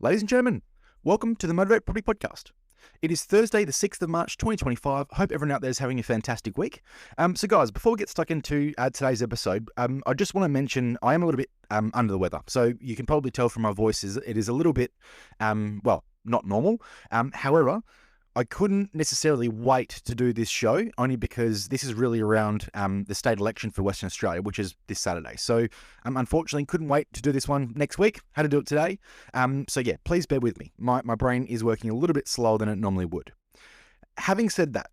Ladies and gentlemen, welcome to the Motivate Property Podcast. It is Thursday, the 6th of March, 2025. Hope everyone out there is having a fantastic week. So guys, before we get stuck into today's episode, I just want to mention I am a little bit under the weather. So you can probably tell from my voice it is a little bit, not normal. However, I couldn't necessarily wait to do this show only because this is really around the state election for Western Australia, which is this Saturday. So unfortunately couldn't wait to do this one next week. Had to do it today. So yeah, please bear with me. My brain is working a little bit slower than it normally would. Having said that,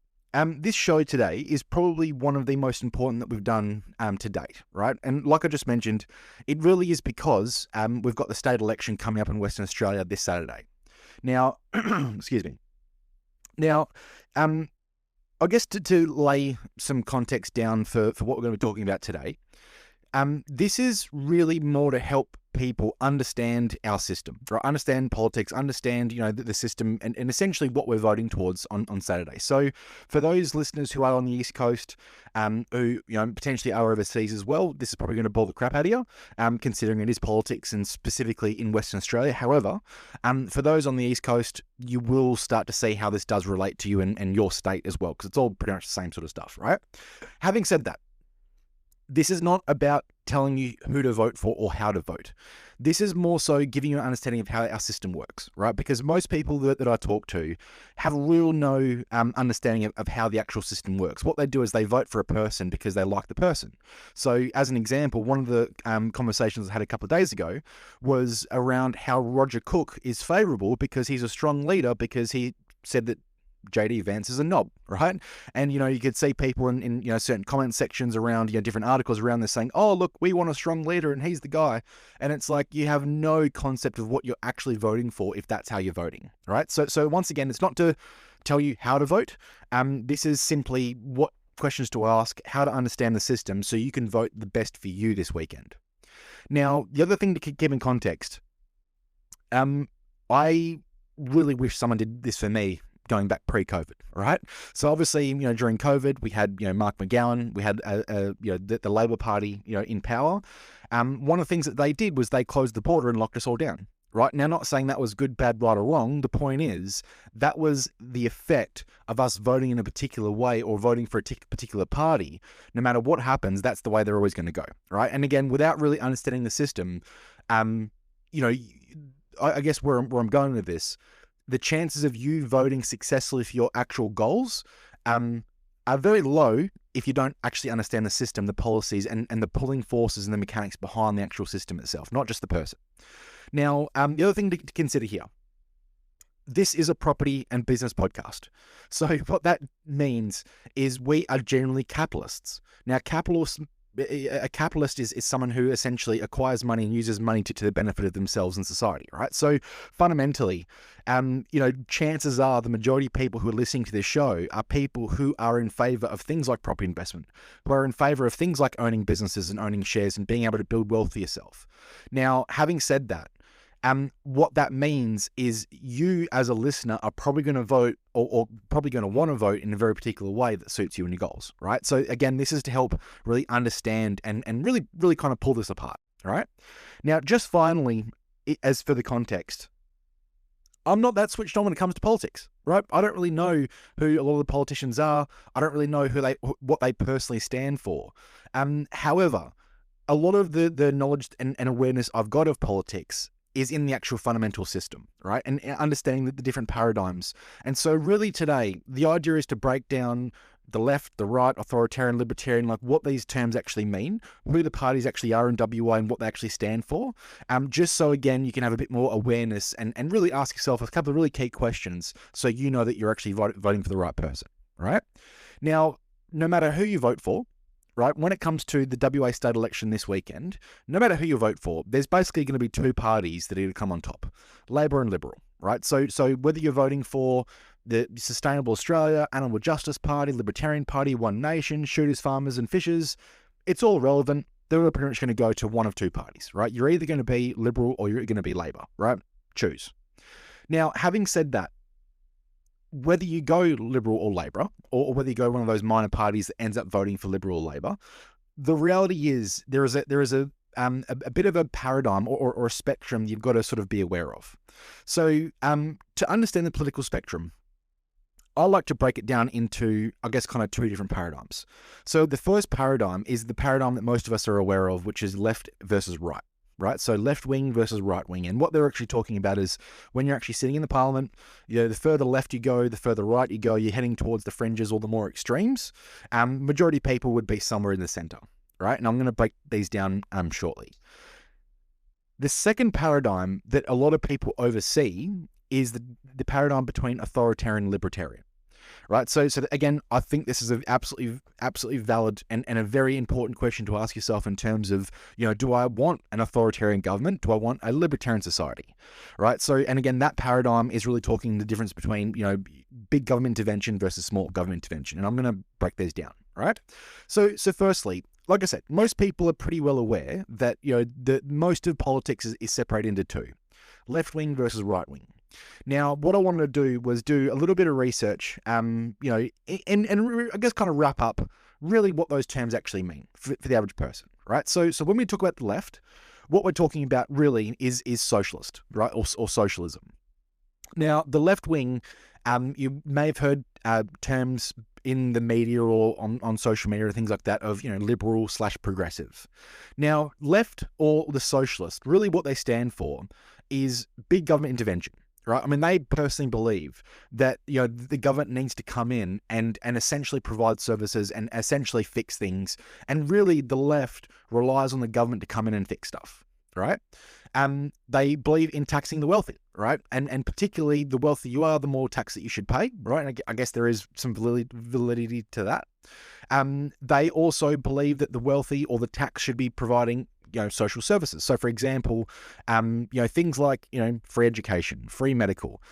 this show today is probably one of the most important that we've done to date, right? And like I just mentioned, it really is because we've got the state election coming up in Western Australia this Saturday. Now, excuse me. Now, I guess to lay some context down for what we're going to be talking about today, this is really more to help people understand our system, right? Understand politics, understand, the system and essentially what we're voting towards on Saturday. So for those listeners who are on the East Coast, who, potentially are overseas as well, this is probably going to bore the crap out of you, considering it is politics and specifically in Western Australia. However, for those on the East Coast, you will start to see how this does relate to you and your state as well, because it's all pretty much the same sort of stuff, right? Having said that, this is not about telling you who to vote for or how to vote. This is more so giving you an understanding of how our system works, right? Because most people that I talk to have real no understanding of how the actual system works. What they do is they vote for a person because they like the person. So as an example, one of the conversations I had a couple of days ago was around how Roger Cook is favourable because he's a strong leader, because he said that JD Vance is a knob, right? And, you could see people in certain comment sections around, different articles around this saying, oh, look, we want a strong leader and he's the guy. And it's like, you have no concept of what you're actually voting for if that's how you're voting, right? So once again, it's not to tell you how to vote. This is simply what questions to ask, how to understand the system so you can vote the best for you this weekend. Now, the other thing to keep in context, I really wish someone did this for me going back pre-COVID, right? So obviously, during COVID, we had, Mark McGowan, we had, the Labor Party, in power. One of the things that they did was they closed the border and locked us all down, right? Now, not saying that was good, bad, right, or wrong. The point is that was the effect of us voting in a particular way or voting for a particular party. No matter what happens, that's the way they're always going to go, right? And again, without really understanding the system, I guess where I'm going with this, the chances of you voting successfully for your actual goals are very low if you don't actually understand the system, the policies, and the pulling forces and the mechanics behind the actual system itself, not just the person. Now, the other thing to consider here, this is a property and business podcast. So what that means is we are generally capitalists. Now, a capitalist is someone who essentially acquires money and uses money to the benefit of themselves and society, right? So fundamentally, chances are the majority of people who are listening to this show are people who are in favor of things like property investment, who are in favor of things like owning businesses and owning shares and being able to build wealth for yourself. Now, having said that, what that means is you as a listener are probably going to vote or probably going to want to vote in a very particular way that suits you and your goals, right? So again, this is to help really understand and really, really kind of pull this apart, all right? Now, just finally, as for the context, I'm not that switched on when it comes to politics, right? I don't really know who a lot of the politicians are. I don't really know what they personally stand for. However, a lot of the knowledge and awareness I've got of politics is in the actual fundamental system, right? And understanding the different paradigms. And so really today, the idea is to break down the left, the right, authoritarian, libertarian, like what these terms actually mean, who the parties actually are in WA and what they actually stand for. Just so again, you can have a bit more awareness and really ask yourself a couple of really key questions so you know that you're actually voting for the right person, right? Now, no matter who you vote for, right, when it comes to the WA state election this weekend, no matter who you vote for, there's basically going to be two parties that are going to come on top, Labor and Liberal, right? So whether you're voting for the Sustainable Australia, Animal Justice Party, Libertarian Party, One Nation, Shooters, Farmers and Fishers, it's all relevant. They're all pretty much going to go to one of two parties, right? You're either going to be Liberal or you're going to be Labor, right? Choose. Now, having said that, whether you go Liberal or Labor, or whether you go one of those minor parties that ends up voting for Liberal or Labor, the reality is there is a a bit of a paradigm or a spectrum you've got to sort of be aware of. So to understand the political spectrum, I like to break it down into, I guess, kind of two different paradigms. So the first paradigm is the paradigm that most of us are aware of, which is left versus right. Right, so left wing versus right wing, and what they're actually talking about is when you're actually sitting in the parliament, the further left you go, the further right you go, you're heading towards the fringes or the more extremes. Majority of people would be somewhere in the center, right? And I'm going to break these down shortly. The second paradigm that a lot of people oversee is the paradigm between authoritarian and libertarian. Right. So again, I think this is an absolutely valid and a very important question to ask yourself in terms of, do I want an authoritarian government? Do I want a libertarian society? Right. So, and again, that paradigm is really talking the difference between, big government intervention versus small government intervention. And I'm going to break these down. Right. So firstly, like I said, most people are pretty well aware that, that most of politics is separated into two, left wing versus right wing. Now, what I wanted to do was do a little bit of research, and I guess kind of wrap up really what those terms actually mean for the average person, right? So when we talk about the left, what we're talking about really is socialist, right, or socialism. Now, the left wing, you may have heard terms in the media or on social media or things like that of, liberal / progressive. Now, left or the socialist, really what they stand for is big government intervention. Right. I mean, they personally believe that, the government needs to come in and essentially provide services and essentially fix things. And really, the left relies on the government to come in and fix stuff. Right. They believe in taxing the wealthy. Right. And particularly the wealthier you are, the more tax that you should pay. Right. And I guess there is some validity to that. They also believe that the wealthy or the tax should be providing social services. So, for example, things like, free education, free medical,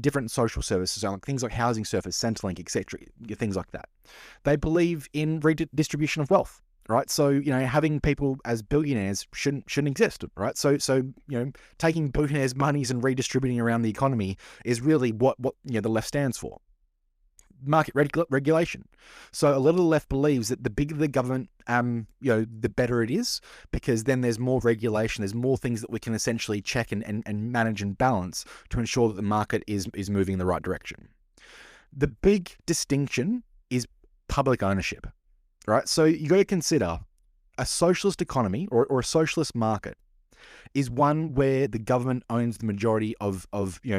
different social services, so like things like housing service, Centrelink, etc., things like that. They believe in redistribution of wealth, right? So, having people as billionaires shouldn't exist, right? So, taking billionaires' monies and redistributing around the economy is really what the left stands for. Market regulation. So a lot of the left believes that the bigger the government, the better it is, because then there's more regulation, there's more things that we can essentially check and manage and balance to ensure that the market is moving in the right direction. The big distinction is public ownership, right? So you got to consider a socialist economy or a socialist market is one where the government owns the majority of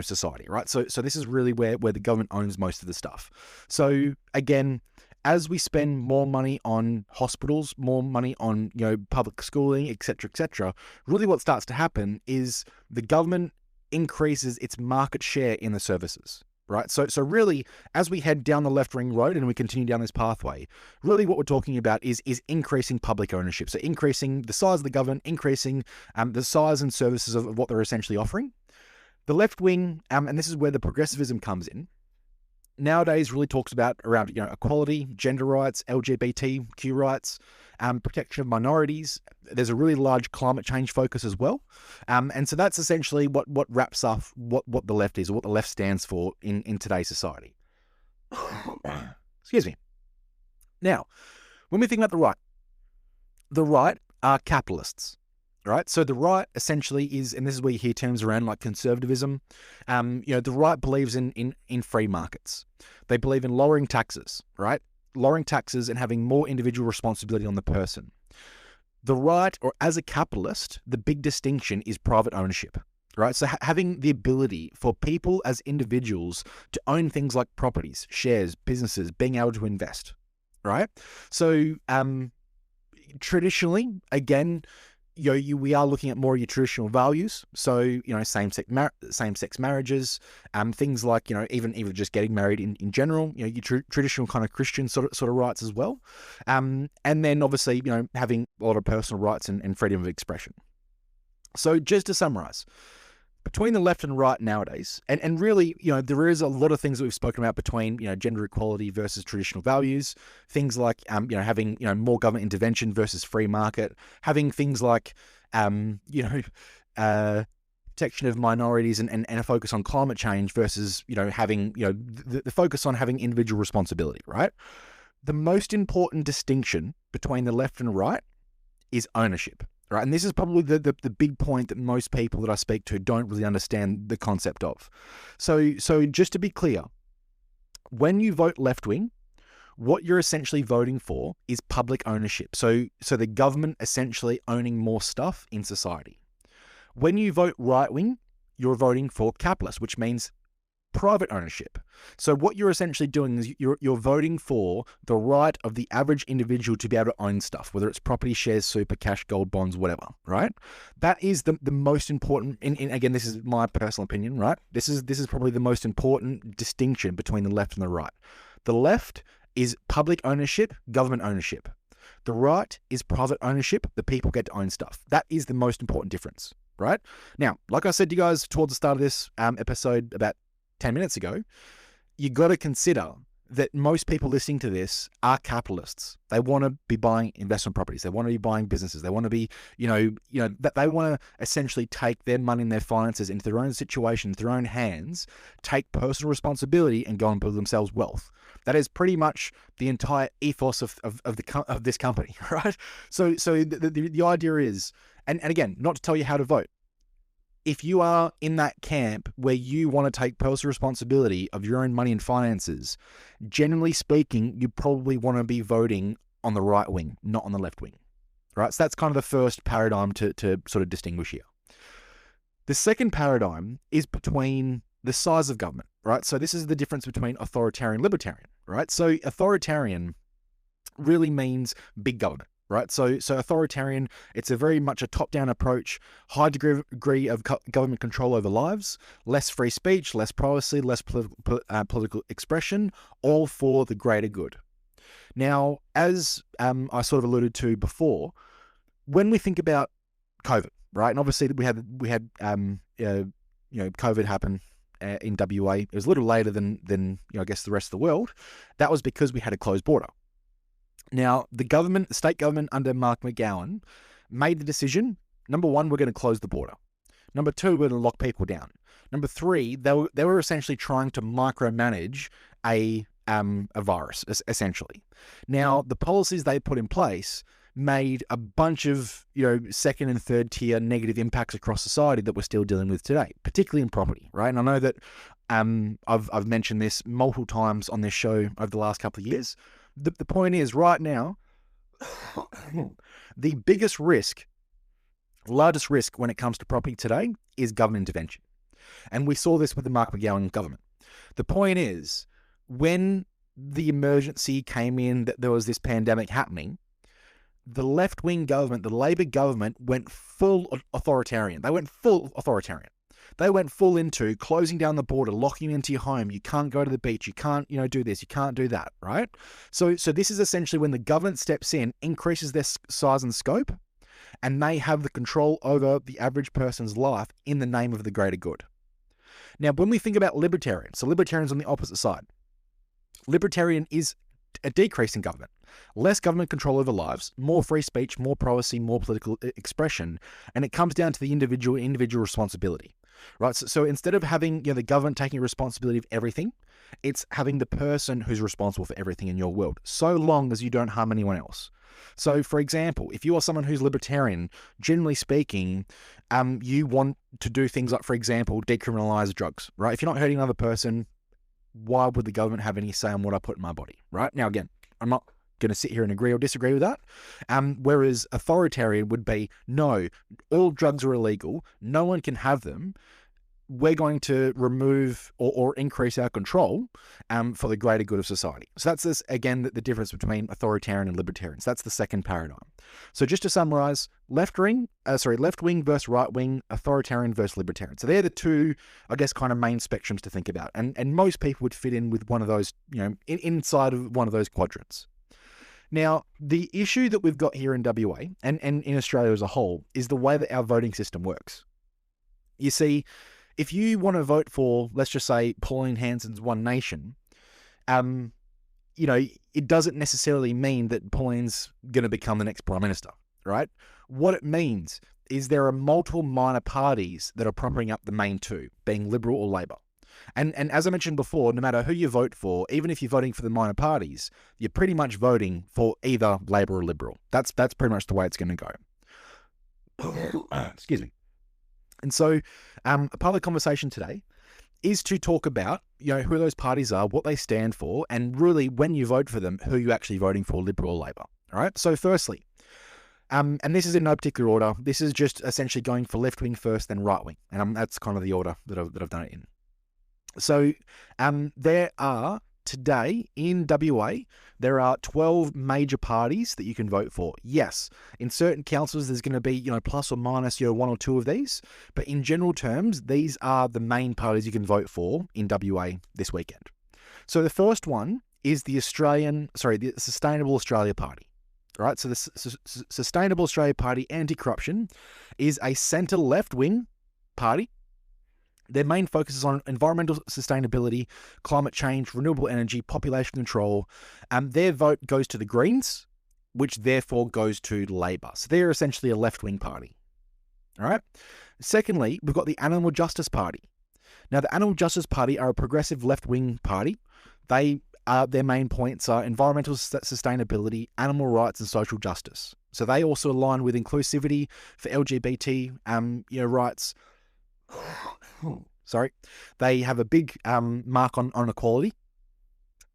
society, right? So this is really where the government owns most of the stuff. So again, as we spend more money on hospitals, more money on public schooling, etc., really what starts to happen is the government increases its market share in the services. Right. So really, as we head down the left ring road and we continue down this pathway, really what we're talking about is increasing public ownership. So increasing the size of the government, increasing the size and services of what they're essentially offering. The left wing, and this is where the progressivism comes in, nowadays really talks about around equality, gender rights, LGBTQ rights, protection of minorities. There's a really large climate change focus as well, and so that's essentially what wraps up what the left is, or what the left stands for in today's society. Excuse me. Now, when we think about the right are capitalists. Right, so the right essentially is, and this is where you hear terms around like conservatism. The right believes in free markets. They believe in lowering taxes, right? Lowering taxes and having more individual responsibility on the person. The right, or as a capitalist, the big distinction is private ownership. Right, so having the ability for people as individuals to own things like properties, shares, businesses, being able to invest. Right, so traditionally, again, we are looking at more of your traditional values. So, same-sex marriages, things like, even just getting married in general, your traditional kind of Christian sort of rights as well. And then obviously, having a lot of personal rights and freedom of expression. So just to summarize, between the left and right nowadays, and really, there is a lot of things that we've spoken about between, gender equality versus traditional values, things like, having, more government intervention versus free market, having things like, protection of minorities and a focus on climate change versus, having, the focus on having individual responsibility, right? The most important distinction between the left and right is ownership. right? And this is probably the big point that most people that I speak to don't really understand the concept of. So just to be clear, when you vote left wing, what you're essentially voting for is public ownership. So the government essentially owning more stuff in society. When you vote right wing, you're voting for capitalist, which means private ownership. So what you're essentially doing is you're voting for the right of the average individual to be able to own stuff, whether it's property, shares, super, cash, gold, bonds, whatever, right? That is the most important, and again, this is my personal opinion, right? This is probably the most important distinction between the left and the right. The left is public ownership, government ownership. The right is private ownership, the people get to own stuff. That is the most important difference, right? Now, like I said to you guys towards the start of this episode about 10 minutes ago, you got to consider that most people listening to this are capitalists. They want to be buying investment properties. They want to be buying businesses. They want to be, that they want to essentially take their money and their finances into their own situation, their own hands, take personal responsibility and go and build themselves wealth. That is pretty much the entire ethos of this company, right? So the idea is, and again, not to tell you how to vote, if you are in that camp where you want to take personal responsibility of your own money and finances, generally speaking, you probably want to be voting on the right wing, not on the left wing, right? So that's kind of the first paradigm to sort of distinguish here. The second paradigm is between the size of government, right? So this is the difference between authoritarian and libertarian, right? So authoritarian really means big government. Right, so authoritarian, it's a very much a top-down approach, high degree of government control over lives, less free speech, less privacy, less political expression, all for the greater good. Now, as I sort of alluded to before, when we think about COVID, right, and obviously we had COVID happen in WA. It was a little later than I guess the rest of the world. That was because we had a closed border. Now, the state government under Mark McGowan made the decision, number one, we're going to close the border. Number two, we're going to lock people down. Number three, they were essentially trying to micromanage a virus, essentially. Now, the policies they put in place made a bunch of, second and third tier negative impacts across society that we're still dealing with today, particularly in property, right? And I know that I've mentioned this multiple times on this show over the last couple of years. The point is, right now, the biggest risk, largest risk when it comes to property today is government intervention. And we saw this with the Mark McGowan government. The point is, when the emergency came in, that there was this pandemic happening, the left-wing government, the Labor government, went full authoritarian. They went full authoritarian. They went full into closing down the border, locking you into your home. You can't go to the beach. You can't, do this. You can't do that, right? So this is essentially when the government steps in, increases their size and scope, and they have the control over the average person's life in the name of the greater good. Now, when we think about libertarian, so libertarian's on the opposite side. Libertarian is a decrease in government, less government control over lives, more free speech, more privacy, more political expression, and it comes down to the individual responsibility. Right, so instead of having the government taking responsibility of everything, it's having the person who's responsible for everything in your world, so long as you don't harm anyone else. So, for example, if you are someone who's libertarian, generally speaking, you want to do things like, for example, decriminalize drugs. Right, if you're not hurting another person, why would the government have any say on what I put in my body? Right, now again, I'm not going to sit here and agree or disagree with that. Whereas authoritarian would be, no, all drugs are illegal. No one can have them. We're going to remove or increase our control for the greater good of society. So that's again, the difference between authoritarian and libertarian. So that's the second paradigm. So just to summarize, left wing versus right wing, authoritarian versus libertarian. So they're the two, I guess, kind of main spectrums to think about. And most people would fit in with one of those, inside of one of those quadrants. Now, the issue that we've got here in WA and in Australia as a whole is the way that our voting system works. You see, if you want to vote for, let's just say, Pauline Hanson's One Nation, it doesn't necessarily mean that Pauline's going to become the next Prime Minister, right? What it means is there are multiple minor parties that are propping up the main two, being Liberal or Labor. And as I mentioned before, no matter who you vote for, even if you're voting for the minor parties, you're pretty much voting for either Labor or Liberal. That's pretty much the way it's going to go. Excuse me. And so a part of the conversation today is to talk about, who those parties are, what they stand for, and really when you vote for them, who you're actually voting for, Liberal or Labor. All right. So firstly, and this is in no particular order. This is just essentially going for left wing first, then right wing, and that's kind of the order that I've done it in. So there are today in WA, there are 12 major parties that you can vote for. Yes, in certain councils, there's going to be, plus or minus, one or two of these. But in general terms, these are the main parties you can vote for in WA this weekend. So the first one is the Sustainable Australia Party. All right, so the Sustainable Australia Party Anti-Corruption is a centre-left wing party. Their main focus is on environmental sustainability, climate change, renewable energy, population control. Their vote goes to the Greens, which therefore goes to Labor. So they're essentially a left-wing party. All right. Secondly, we've got the Animal Justice Party. Now, the Animal Justice Party are a progressive left-wing party. Their main points are environmental sustainability, animal rights, and social justice. So they also align with inclusivity for LGBT rights. Sorry, they have a big mark on equality.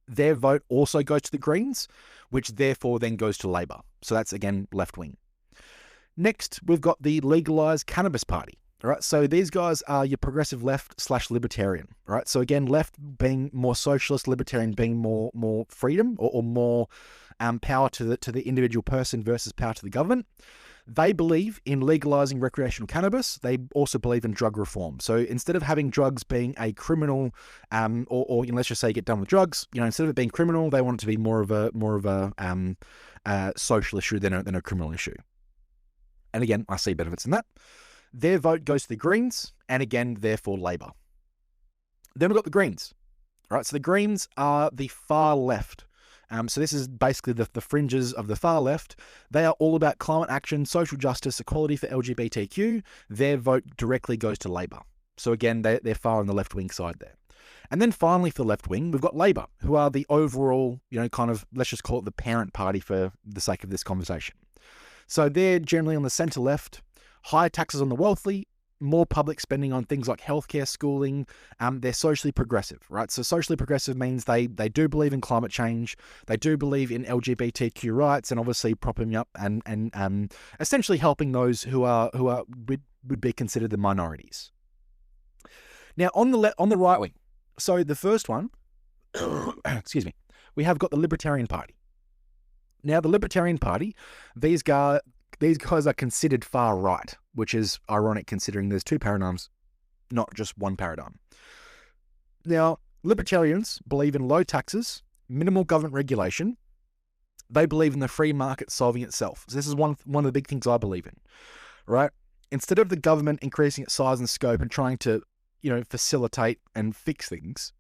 Their vote also goes to the Greens, which therefore then goes to Labor. So that's, again, left-wing. Next, we've got the Legalised Cannabis Party. All right, so these guys are your progressive left/libertarian. All right, so again, left being more socialist, libertarian being more freedom or more power to the individual person versus power to the government. They believe in legalizing recreational cannabis. They also believe in drug reform. So instead of having drugs being a criminal, or let's just say get done with drugs, instead of it being criminal, they want it to be more of a social issue than a criminal issue. And again, I see benefits in that. Their vote goes to the Greens, and again, therefore Labor. Then we've got the Greens. All right, so the Greens are the far left. So this is basically the fringes of the far left. They are all about climate action, social justice, equality for LGBTQ. Their vote directly goes to Labor. So again, they're far on the left-wing side there. And then finally for the left wing, we've got Labor, who are the overall, kind of, let's just call it the parent party for the sake of this conversation. So they're generally on the centre-left, higher taxes on the wealthy, more public spending on things like healthcare, schooling. They're socially progressive, right? So socially progressive means they do believe in climate change. They do believe in LGBTQ rights, and obviously propping up and essentially helping those who would be considered the minorities. Now on the right wing, so the first one, excuse me, we have got the Libertarian Party. Now the Libertarian Party, these guys are considered far right, which is ironic considering there's two paradigms, not just one paradigm. Now, libertarians believe in low taxes, minimal government regulation. They believe in the free market solving itself. So this is one of the big things I believe in, right? Instead of the government increasing its size and scope and trying to, facilitate and fix things,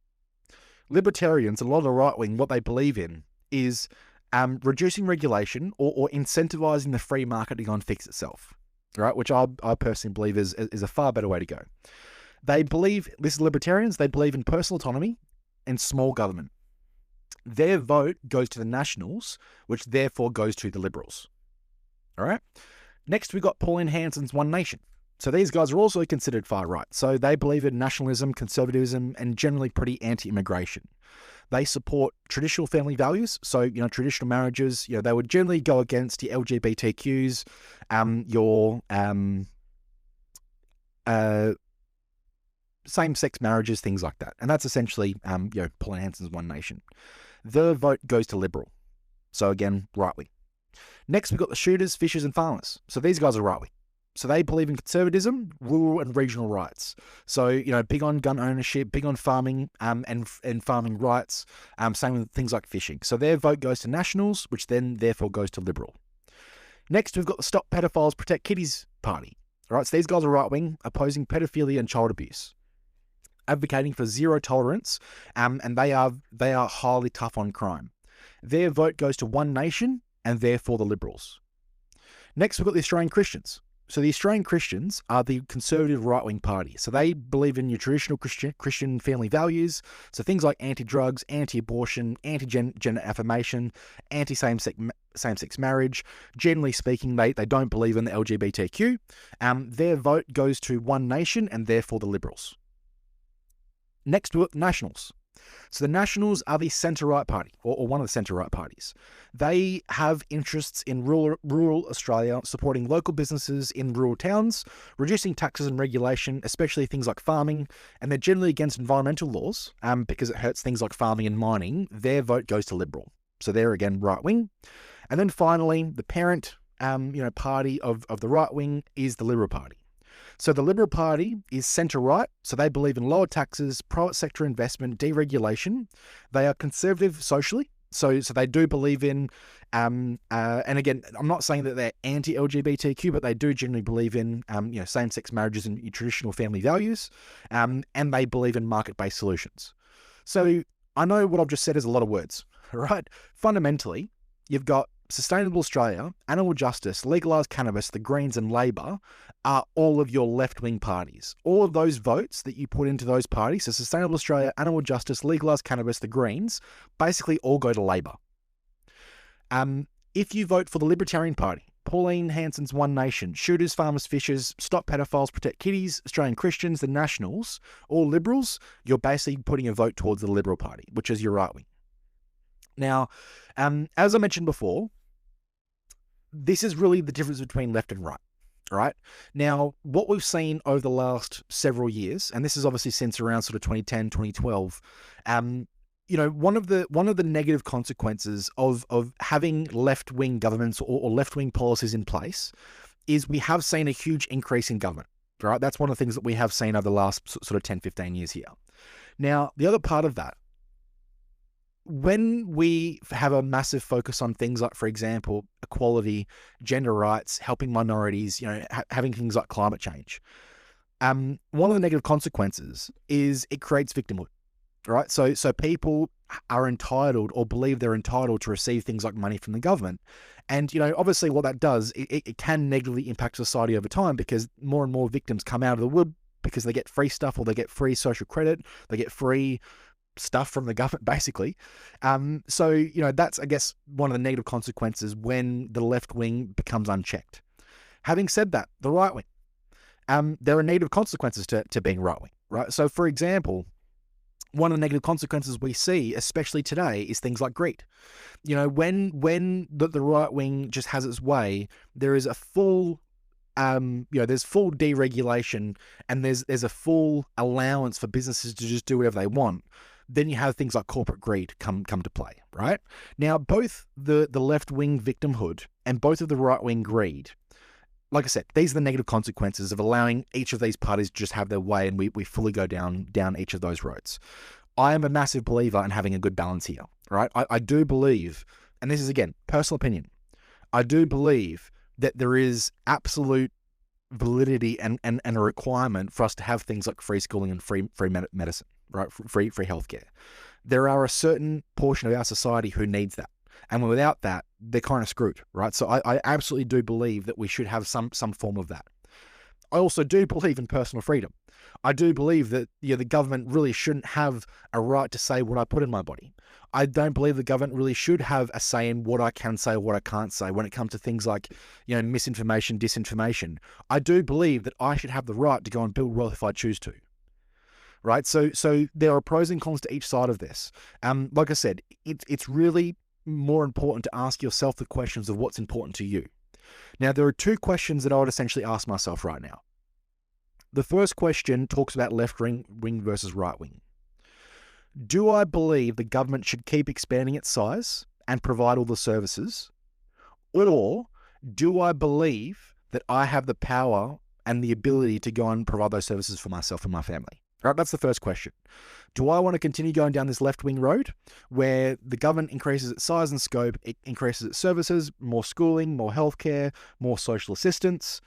libertarians, a lot of the right wing, what they believe in is reducing regulation or incentivizing the free market to go and fix itself, right? Which I personally believe is a far better way to go. They believe, this is libertarians, they believe in personal autonomy and small government. Their vote goes to the Nationals, which therefore goes to the Liberals. All right. Next, we've got Pauline Hanson's One Nation. So these guys are also considered far right. So they believe in nationalism, conservatism, and generally pretty anti-immigration. They support traditional family values. So, traditional marriages, they would generally go against your LGBTQs, your same-sex marriages, things like that. And that's essentially, Pauline Hanson's One Nation. The vote goes to Liberal. So again, right-wing. Next, we've got the shooters, fishers, and farmers. So these guys are right-wing. So they believe in conservatism, rural and regional rights. So, big on gun ownership, big on farming and farming rights, same with things like fishing. So their vote goes to Nationals, which then therefore goes to Liberal. Next, we've got the Stop Pedophiles, Protect Kiddies Party. All right, so these guys are right-wing, opposing pedophilia and child abuse, advocating for zero tolerance, and they are highly tough on crime. Their vote goes to One Nation and therefore the Liberals. Next, we've got the Australian Christians. So the Australian Christians are the conservative right-wing party. So they believe in your traditional Christian family values. So things like anti-drugs, anti-abortion, anti-gender affirmation, anti-same-sex marriage. Generally speaking, they don't believe in the LGBTQ. Their vote goes to One Nation and therefore the Liberals. Next to it, Nationals. So the Nationals are the centre-right party, or one of the centre-right parties. They have interests in rural Australia, supporting local businesses in rural towns, reducing taxes and regulation, especially things like farming, and they're generally against environmental laws because it hurts things like farming and mining. Their vote goes to Liberal. So they're, again, right-wing. And then finally, the parent party of the right-wing is the Liberal Party. So the Liberal Party is centre-right, so they believe in lower taxes, private sector investment, deregulation. They are conservative socially, so they do believe in, and again, I'm not saying that they're anti-LGBTQ, but they do generally believe in, same-sex marriages and traditional family values, and they believe in market-based solutions. So I know what I've just said is a lot of words, right? Fundamentally, you've got Sustainable Australia, Animal Justice, Legalised Cannabis, the Greens and Labor are all of your left-wing parties. All of those votes that you put into those parties, so Sustainable Australia, Animal Justice, Legalised Cannabis, the Greens, basically all go to Labor. If you vote for the Libertarian Party, Pauline Hanson's One Nation, Shooters, Farmers, Fishers, Stop Pedophiles, Protect Kiddies, Australian Christians, the Nationals, all Liberals, you're basically putting a vote towards the Liberal Party, which is your right-wing. Now, as I mentioned before, this is really the difference between left and right, right? Now, what we've seen over the last several years, and this is obviously since around sort of 2010, 2012, one of the negative consequences of having left-wing governments or left-wing policies in place is we have seen a huge increase in government, right? That's one of the things that we have seen over the last sort of 10, 15 years here. Now, the other part of that, when we have a massive focus on things like, for example, equality, gender rights, helping minorities, having things like climate change, one of the negative consequences is it creates victimhood, right? So people are entitled or believe they're entitled to receive things like money from the government. And, obviously what that does, it can negatively impact society over time because more and more victims come out of the wood because they get free stuff or they get free social credit, they get free stuff from the government, basically. So that's, I guess, one of the negative consequences when the left wing becomes unchecked. Having said that, the right wing, there are negative consequences to being right wing, right? So, for example, one of the negative consequences we see, especially today, is things like greed. When the right wing just has its way, there is a full there's full deregulation and there's a full allowance for businesses to just do whatever they want. Then you have things like corporate greed come to play, right? Now, both the left-wing victimhood and both of the right-wing greed, like I said, these are the negative consequences of allowing each of these parties to just have their way, and we fully go down each of those roads. I am a massive believer in having a good balance here, right? I do believe, and this is, again, personal opinion, I do believe that there is absolute validity and a requirement for us to have things like free schooling and free medicine, right? Free healthcare. There are a certain portion of our society who needs that. And without that, they're kind of screwed, right? So I absolutely do believe that we should have some form of that. I also do believe in personal freedom. I do believe that the government really shouldn't have a right to say what I put in my body. I don't believe the government really should have a say in what I can say, what I can't say when it comes to things like, misinformation, disinformation. I do believe that I should have the right to go and build wealth if I choose to. Right? So there are pros and cons to each side of this. Like I said, it's really more important to ask yourself the questions of what's important to you. Now, there are two questions that I would essentially ask myself right now. The first question talks about left wing versus right wing. Do I believe the government should keep expanding its size and provide all the services? Or do I believe that I have the power and the ability to go and provide those services for myself and my family? Right, that's the first question. Do I want to continue going down this left-wing road where the government increases its size and scope, it increases its services, more schooling, more healthcare, more social assistance?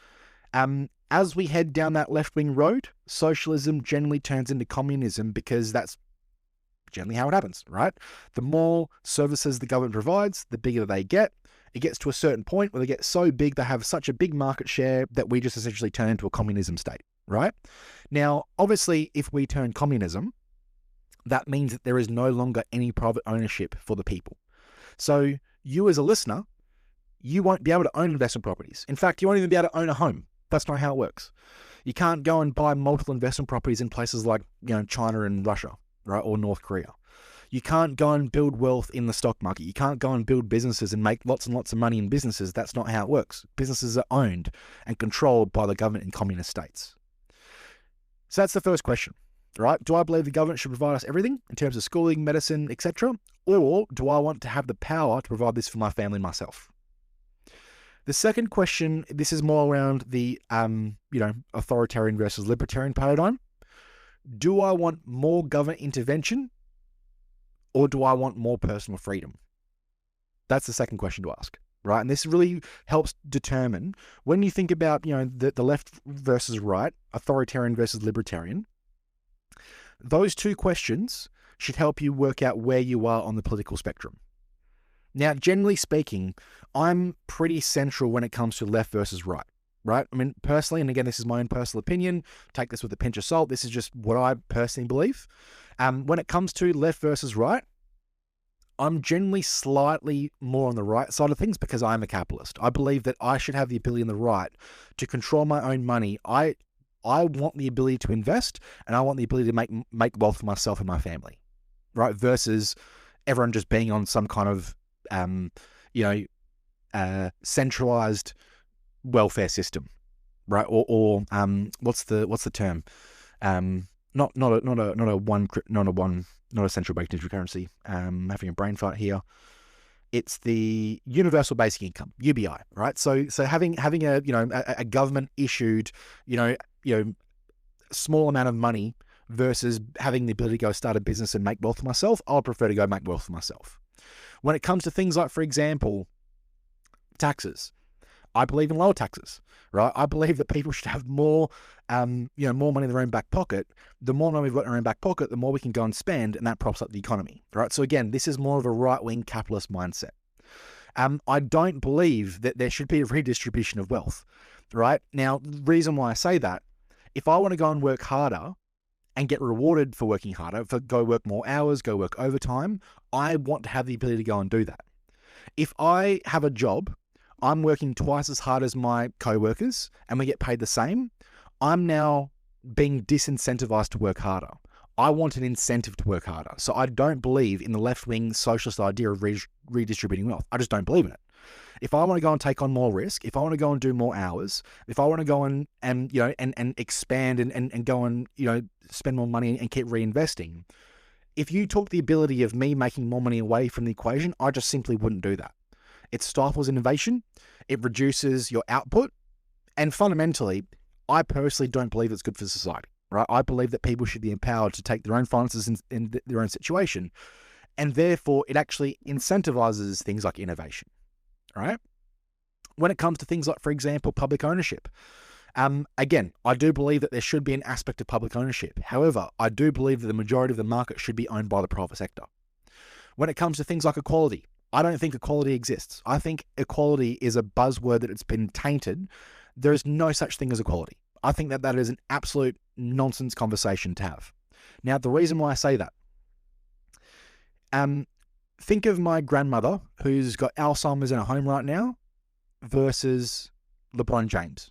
As we head down that left-wing road, socialism generally turns into communism because that's generally how it happens, right? The more services the government provides, the bigger they get, it gets to a certain point where they get so big, they have such a big market share that we just essentially turn into a communism state, right? Now, obviously, if we turn communism, that means that there is no longer any private ownership for the people. So you as a listener, you won't be able to own investment properties. In fact, you won't even be able to own a home. That's not how it works. You can't go and buy multiple investment properties in places like, China and Russia, right, or North Korea. You can't go and build wealth in the stock market. You can't go and build businesses and make lots and lots of money in businesses. That's not how it works. Businesses are owned and controlled by the government in communist states. So that's the first question, right? Do I believe the government should provide us everything in terms of schooling, medicine, etc.? Or do I want to have the power to provide this for my family and myself? The second question, this is more around the, authoritarian versus libertarian paradigm. Do I want more government intervention, or do I want more personal freedom? That's the second question to ask, right? And this really helps determine, when you think about, the left versus right, authoritarian versus libertarian, those two questions should help you work out where you are on the political spectrum. Now, generally speaking, I'm pretty central when it comes to left versus right, right? I mean, personally, and again, this is my own personal opinion, take this with a pinch of salt. This is just what I personally believe. When it comes to left versus right, I'm generally slightly more on the right side of things because I'm a capitalist. I believe that I should have the ability and the right to control my own money. I want the ability to invest, and I want the ability to make wealth for myself and my family, right? Versus everyone just being on some kind of centralized welfare system, right? Or what's the term? Not a central bank digital currency. Having a brain fart here. It's the universal basic income, UBI, right? So having a government issued small amount of money versus having the ability to go start a business and make wealth for myself, I'll prefer to go make wealth for myself. When it comes to things like, for example, taxes, I believe in lower taxes, right? I believe that people should have more money in their own back pocket. The more money we've got in our own back pocket, the more we can go and spend, and that props up the economy, right? So again, this is more of a right-wing capitalist mindset. I don't believe that there should be a redistribution of wealth, right? Now, the reason why I say that, if I want to go and work harder and get rewarded for working harder, go work more hours, go work overtime, I want to have the ability to go and do that. If I have a job, I'm working twice as hard as my co-workers and we get paid the same, I'm now being disincentivized to work harder. I want an incentive to work harder. So I don't believe in the left-wing socialist idea of redistributing wealth. I just don't believe in it. If I want to go and take on more risk, if I want to go and do more hours, if I want to go and expand and go and spend more money and keep reinvesting, if you took the ability of me making more money away from the equation, I just simply wouldn't do that. It stifles innovation, it reduces your output, and fundamentally, I personally don't believe it's good for society, right? I believe that people should be empowered to take their own finances in their own situation, and therefore it actually incentivizes things like innovation, right? When it comes to things like, for example, public ownership, again, I do believe that there should be an aspect of public ownership. However, I do believe that the majority of the market should be owned by the private sector. When it comes to things like equality, I don't think equality exists. I think equality is a buzzword that it's been tainted. There is no such thing as equality. I think that is an absolute nonsense conversation to have. Now, the reason why I say that, think of my grandmother who's got Alzheimer's in her home right now versus LeBron James.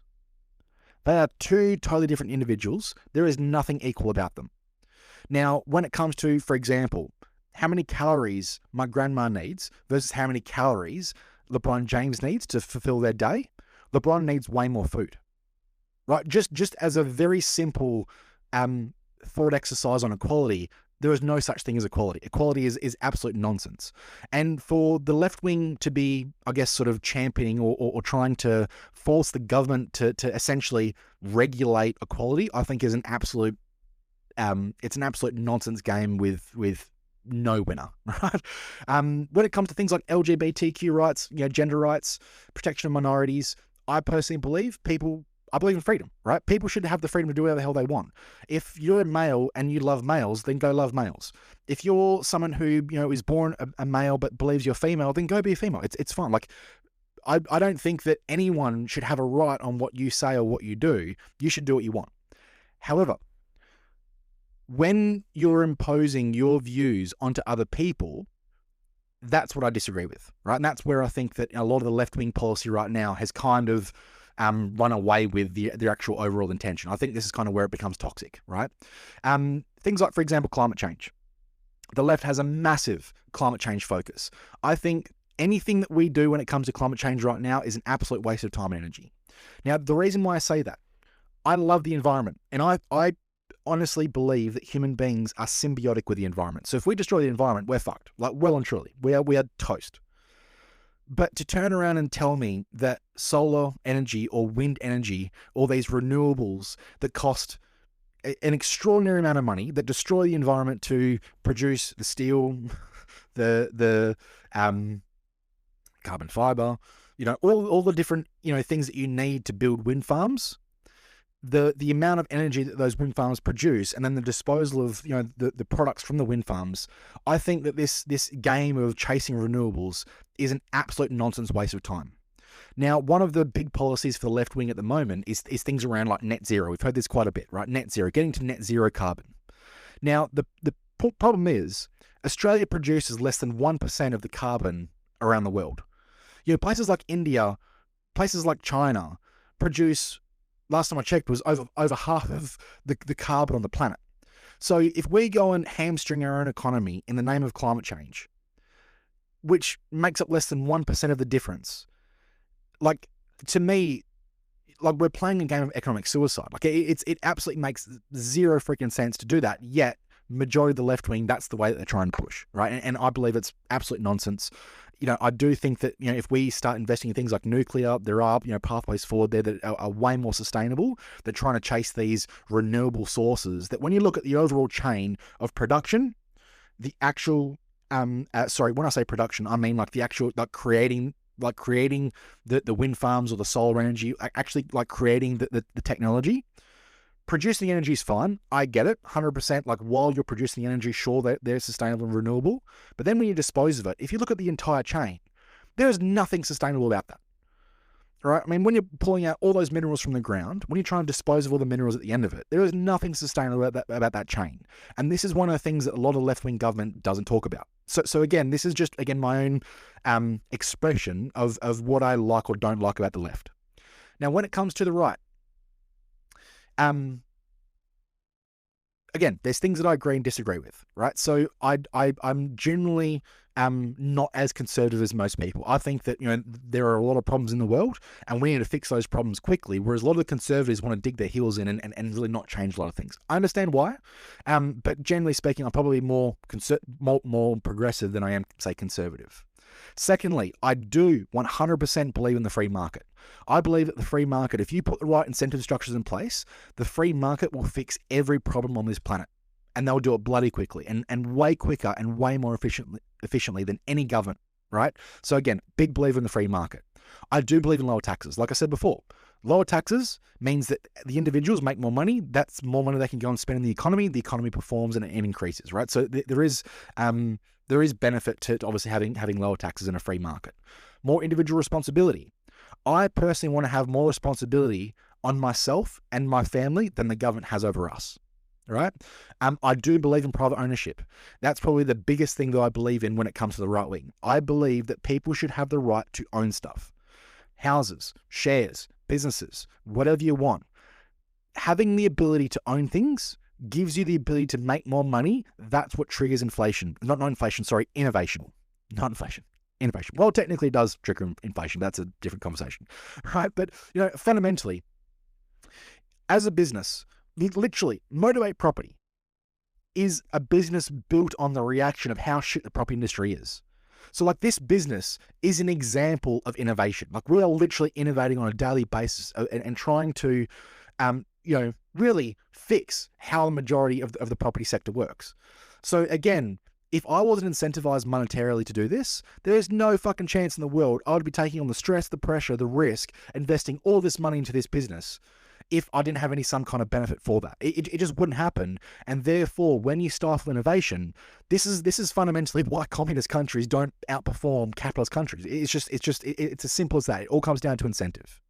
They are two totally different individuals. There is nothing equal about them. Now, when it comes to, for example, how many calories my grandma needs versus how many calories LeBron James needs to fulfill their day, LeBron needs way more food, right? Just as a very simple thought exercise on equality, there is no such thing as equality. Equality is absolute nonsense. And for the left wing to be, I guess, sort of championing or trying to force the government to essentially regulate equality, I think is an absolute, it's an absolute nonsense game with no winner, right? When it comes to things like LGBTQ rights, gender rights, protection of minorities, I personally believe I believe in freedom, right? People should have the freedom to do whatever the hell they want. If you're a male and you love males, then go love males. If you're someone who, is born a male but believes you're female, then go be a female. It's fine. Like, I don't think that anyone should have a right on what you say or what you do. You should do what you want. However, when you're imposing your views onto other people, that's what I disagree with, right? And that's where I think that a lot of the left-wing policy right now has kind of run away with the actual overall intention. I think this is kind of where it becomes toxic, right? Things like, for example, climate change. The left has a massive climate change focus. I think anything that we do when it comes to climate change right now is an absolute waste of time and energy. Now, the reason why I say that, I love the environment, and I honestly believe that human beings are symbiotic with the environment. So if we destroy the environment, we're fucked. Like, well and truly. We are toast. But to turn around and tell me that solar energy or wind energy or these renewables that cost an extraordinary amount of money, that destroy the environment to produce the steel, the carbon fiber, all the different, things that you need to build wind farms, the amount of energy that those wind farms produce, and then the disposal of the products from the wind farms, I think that this game of chasing renewables is an absolute nonsense waste of time. Now, one of the big policies for the left wing at the moment is things around like net zero. We've heard this quite a bit, right? Net zero, getting to net zero carbon. Now, the problem is Australia produces less than 1% of the carbon around the world. Places like India, places like China produce, last time I checked, was over half of the carbon on the planet. So if we go and hamstring our own economy in the name of climate change, which makes up less than 1% of the difference, like, to me, like, we're playing a game of economic suicide. Like, it absolutely makes zero freaking sense to do that. Yet, majority of the left wing, that's the way that they're trying to push, right? And I believe it's absolute nonsense. I do think that, if we start investing in things like nuclear, there are, pathways forward there that are way more sustainable. They're trying to chase these renewable sources that, when you look at the overall chain of production, the actual, when I say production, I mean like the actual, creating the wind farms or the solar energy, actually creating the technology. Producing the energy is fine. I get it, 100%. Like, while you're producing the energy, sure, they're sustainable and renewable. But then when you dispose of it, if you look at the entire chain, there is nothing sustainable about that. Right? I mean, when you're pulling out all those minerals from the ground, when you're trying to dispose of all the minerals at the end of it, there is nothing sustainable about that chain. And this is one of the things that a lot of left-wing government doesn't talk about. So again, this is just, my own expression of what I like or don't like about the left. Now, when it comes to the right, again, there's things that I agree and disagree with, right? So I'm generally not as conservative as most people. I think that, there are a lot of problems in the world and we need to fix those problems quickly, whereas a lot of the conservatives want to dig their heels in and really not change a lot of things. I understand why, but generally speaking, I'm probably more progressive than I am, say, conservative. Secondly, I do 100% believe in the free market. I believe that the free market, if you put the right incentive structures in place, the free market will fix every problem on this planet. And they'll do it bloody quickly and way quicker and way more efficiently than any government, right? So again, big believer in the free market. I do believe in lower taxes. Like I said before, lower taxes means that the individuals make more money. That's more money they can go and spend in the economy. The economy performs and increases, right? So there is benefit to obviously having lower taxes in a free market. More individual responsibility. I personally want to have more responsibility on myself and my family than the government has over us. Right? I do believe in private ownership. That's probably the biggest thing that I believe in when it comes to the right wing. I believe that people should have the right to own stuff. Houses, shares, businesses, whatever you want. Having the ability to own things gives you the ability to make more money. That's what triggers inflation. Not inflation, sorry, innovation. Not inflation. Innovation. Well, technically it does trigger inflation. That's a different conversation. Right? But, fundamentally, as a business, literally, Motivate Property is a business built on the reaction of how shit the property industry is. So, this business is an example of innovation. We are literally innovating on a daily basis and trying to, really fix how the majority of the property sector works. So, again, if I wasn't incentivized monetarily to do this, there's no fucking chance in the world I would be taking on the stress, the pressure, the risk, investing all this money into this business if I didn't have some kind of benefit for that. It just wouldn't happen. And therefore, when you stifle innovation, this is fundamentally why communist countries don't outperform capitalist countries. It's as simple as that. It all comes down to incentive.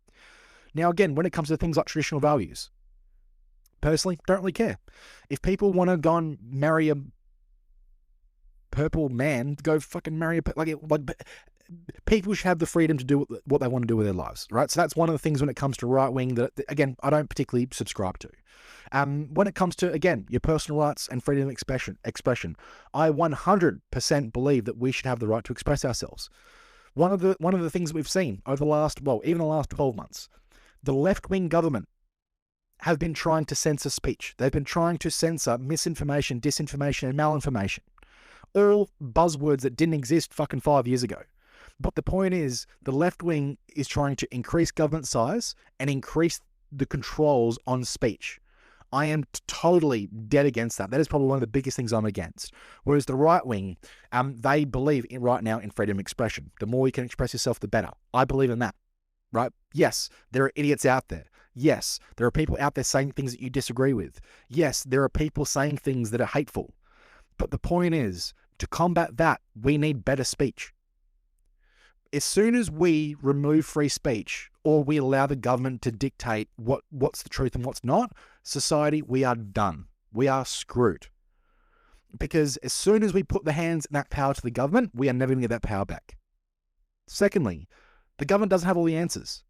Now, again, when it comes to things like traditional values, personally, don't really care. If people want to go and marry a purple man, go fucking marry people should have the freedom to do what they want to do with their lives, right? So that's one of the things when it comes to right wing that, again, I don't particularly subscribe to. When it comes to, again, your personal rights and freedom of expression, I 100% believe that we should have the right to express ourselves. One of the things we've seen over even the last 12 months, the left-wing government have been trying to censor speech. They've been trying to censor misinformation, disinformation, and malinformation. All buzzwords that didn't exist fucking 5 years ago. But the point is, the left wing is trying to increase government size and increase the controls on speech. I am totally dead against that. That is probably one of the biggest things I'm against. Whereas the right wing, they believe right now in freedom of expression. The more you can express yourself, the better. I believe in that, right? Yes, there are idiots out there. Yes, there are people out there saying things that you disagree with. Yes, there are people saying things that are hateful. But the point is, to combat that, we need better speech. As soon as we remove free speech or we allow the government to dictate what's the truth and what's not, society, we are done. We are screwed. Because as soon as we put the hands and that power to the government, we are never going to get that power back. Secondly, the government doesn't have all the answers.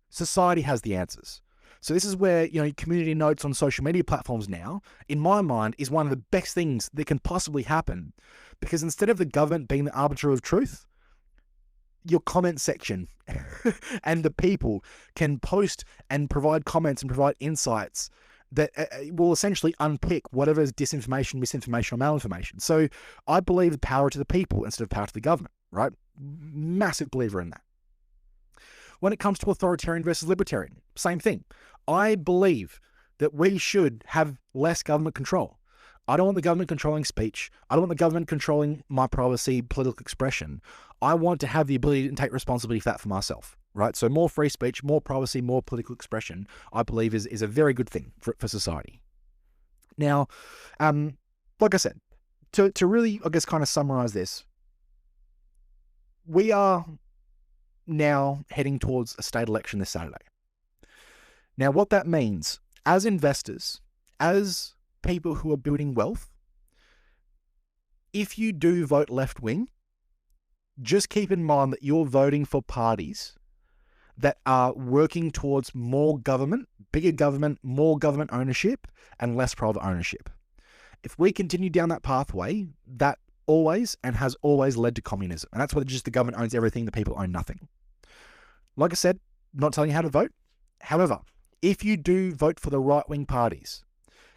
Society has the answers. So this is where, community notes on social media platforms now, in my mind, is one of the best things that can possibly happen. Because instead of the government being the arbiter of truth, your comment section and the people can post and provide comments and provide insights that will essentially unpick whatever is disinformation, misinformation, or malinformation. So I believe power to the people instead of power to the government, right? Massive believer in that. When it comes to authoritarian versus libertarian, same thing. I believe that we should have less government control. I don't want the government controlling speech. I don't want the government controlling my privacy, political expression. I want to have the ability to take responsibility for that for myself, right? So more free speech, more privacy, more political expression, I believe is a very good thing for society. Now, like I said, to really, I guess, kind of summarize this, we are now heading towards a state election this Saturday. Now, what that means, as investors, as people who are building wealth, if you do vote left wing, just keep in mind that you're voting for parties that are working towards more government, bigger government, more government ownership, and less private ownership. If we continue down that pathway, that always and has always led to communism. And that's where just the government owns everything, the people own nothing. Like I said, not telling you how to vote. However, if you do vote for the right-wing parties,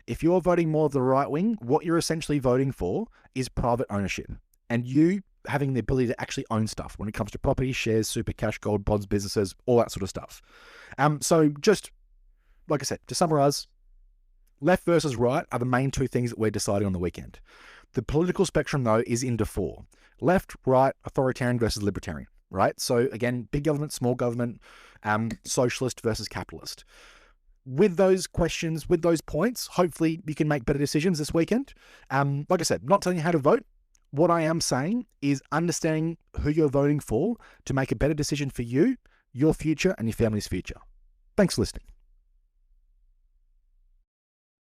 if you're voting more of the right wing, what you're essentially voting for is private ownership and you having the ability to actually own stuff when it comes to property, shares, super cash, gold, bonds, businesses, all that sort of stuff. So just like I said, to summarize, left versus right are the main two things that we're deciding on the weekend. The political spectrum, though, is into four. Left, right, authoritarian versus libertarian, right? So again, big government, small government, socialist versus capitalist. With those questions, with those points, hopefully you can make better decisions this weekend. Like I said, not telling you how to vote. What I am saying is understanding who you're voting for to make a better decision for you, your future, and your family's future. Thanks for listening.